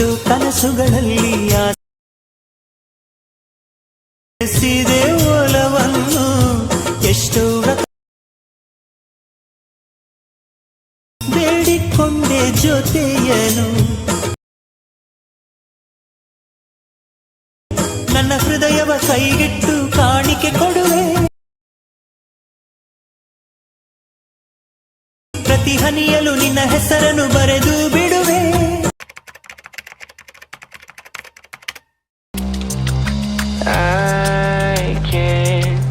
ಎಷ್ಟೋ ಕನಸುಗಳಲ್ಲಿ ಆಸೆಸಿದೆ ಒಲವನ್ನು ಎಷ್ಟೋ ಬೇಡಿಕೊಂಡೆ ಜೊತೆಯನು ನನ್ನ ಹೃದಯವ ಕೈಗಿಟ್ಟು ಕಾಣಿಕೆ ಕೊಡುವೆ ಪ್ರತಿ ಹನಿಯಲು ನಿನ್ನ ಹೆಸರನ್ನು ಬರೆದು ಬಿಡುವೆ I can't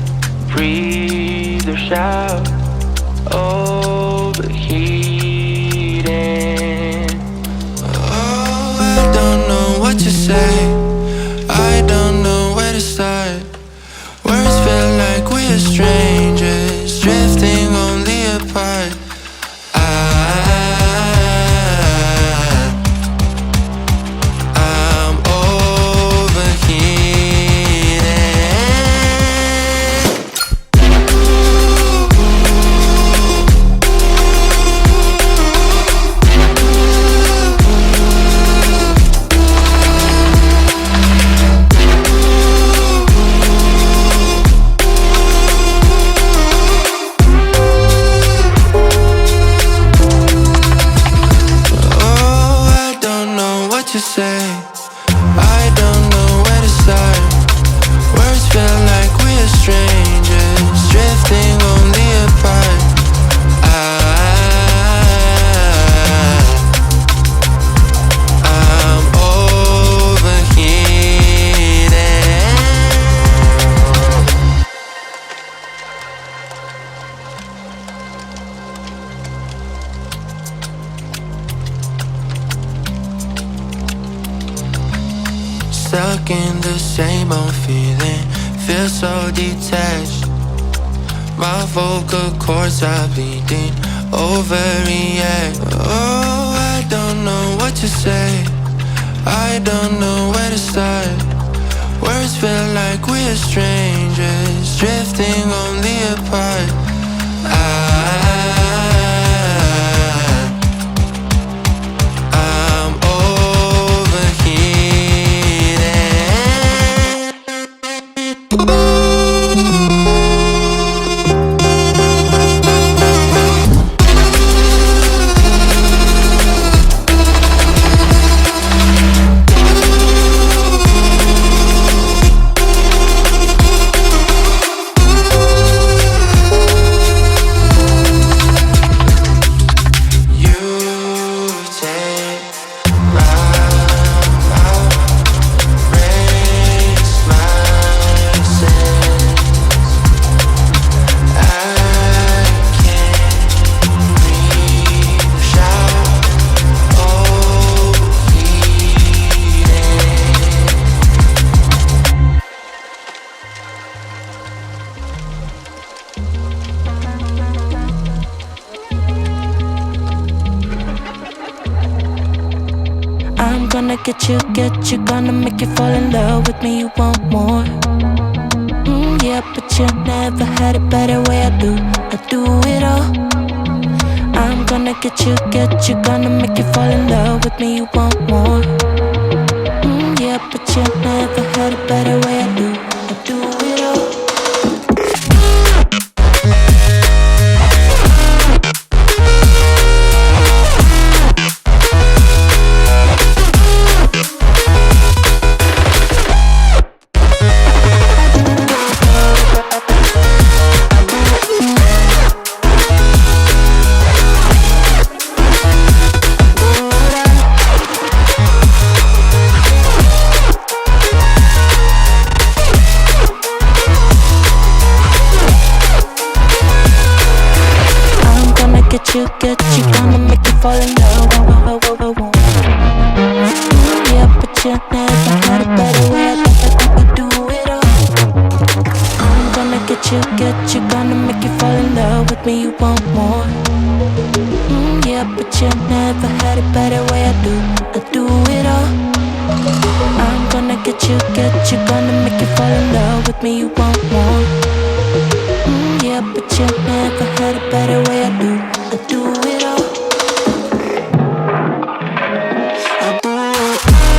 breathe or shout, overheating. Oh, I don't know what to say, I don't know where to start. Words feel like we're strangers, drifting only apart. I'm to say, I don't know where to start. Words feel like we're strangers, drifting only apart. I'm overheating. Stuck in the same old feeling, feel so detached. My vocal cords are bleeding, overreact. Oh, I don't know what to say, I don't know where to start. Words feel like we're strangers, drifting only apart. I'm gonna get you, gonna make you fall in love with me, you want more. Yeah, but you never had a better way, I do it all. I'm gonna get you, gonna make you fall in love with me, you want more. Yeah, but you never had a better way, I do it all. Get you, gonna make you fall in love. Yeah, but you never had a better way, I do it all. I'm gonna get you, gonna make you fall in love with me, you want more. Yeah, but you never had a better way, I do it all. I'm gonna get you, gonna make you fall in love with me, you want more. Yeah, but you never had a better way, I do it all. I do it all.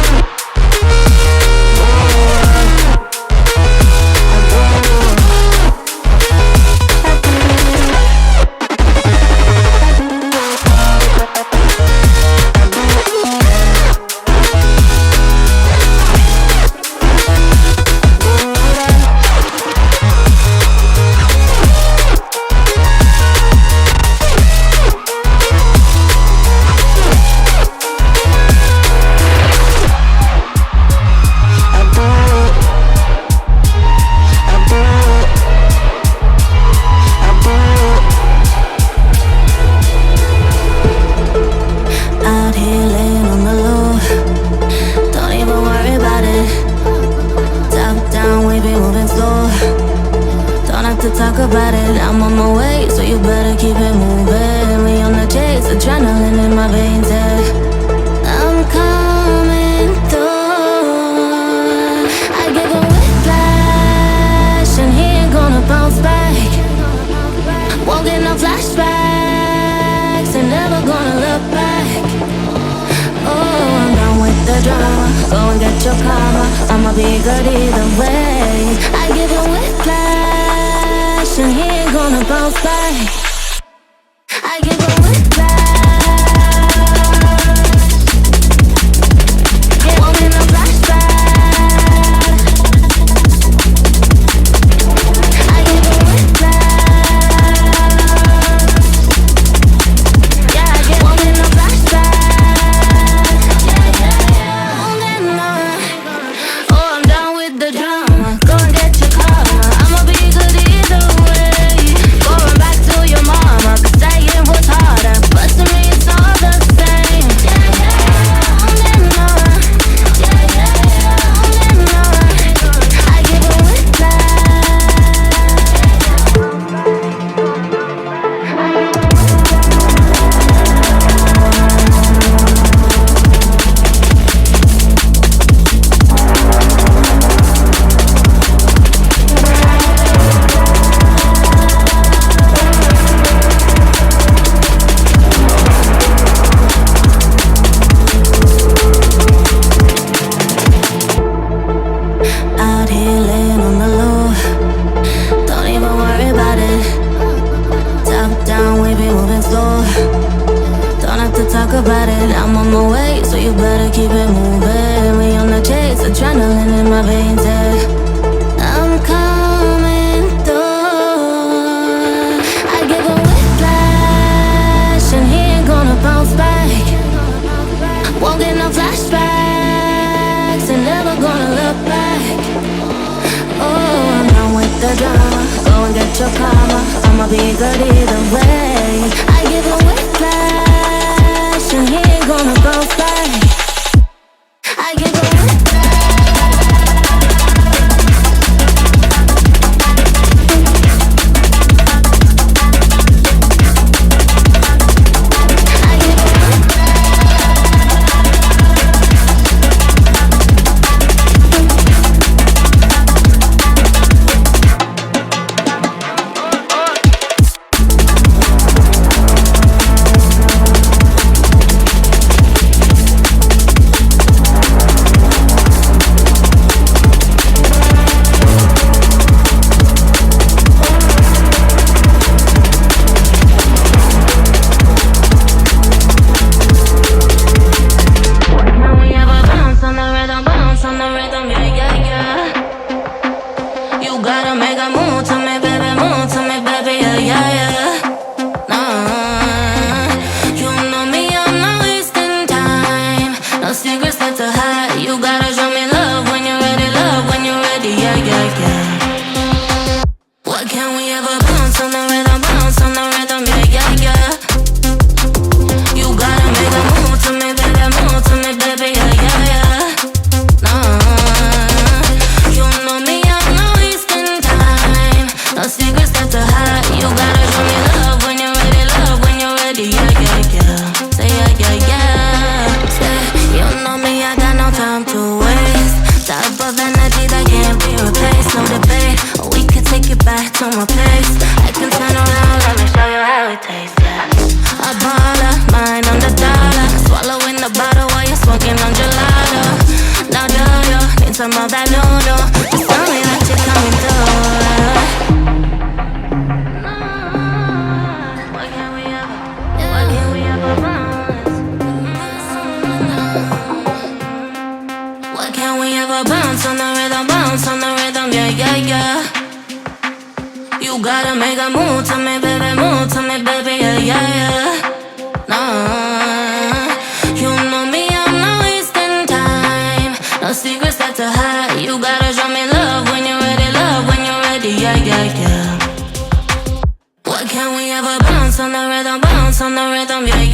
drama. Go and get your karma. I'ma be good either way. I give him whiplash and he ain't gonna bounce back. I give him whiplash. It won't be no flashback. I give him whiplash. Yeah, it won't be no flashback. Oh, I'm down with the drama. Go and get your karma. I'ma be good either way. Going back to your mama, 'cause saying was harder, but to me it's all the same. I give a out here laying on the low. Don't even worry about it. Top down, we be moving slow. Don't have to talk about it. I'm on my way, so you better keep it moving. We on the chase, adrenaline in my veins, yeah. I'm coming through. I give a whiplash and he ain't gonna bounce back. Won't get no flashbacks and never gonna look back. Oh, I'm down with the drama. Go and get your karma. I'ma be good either way. I give a whiplash and he ain't gonna bounce back. I give a on the rhythm, yeah.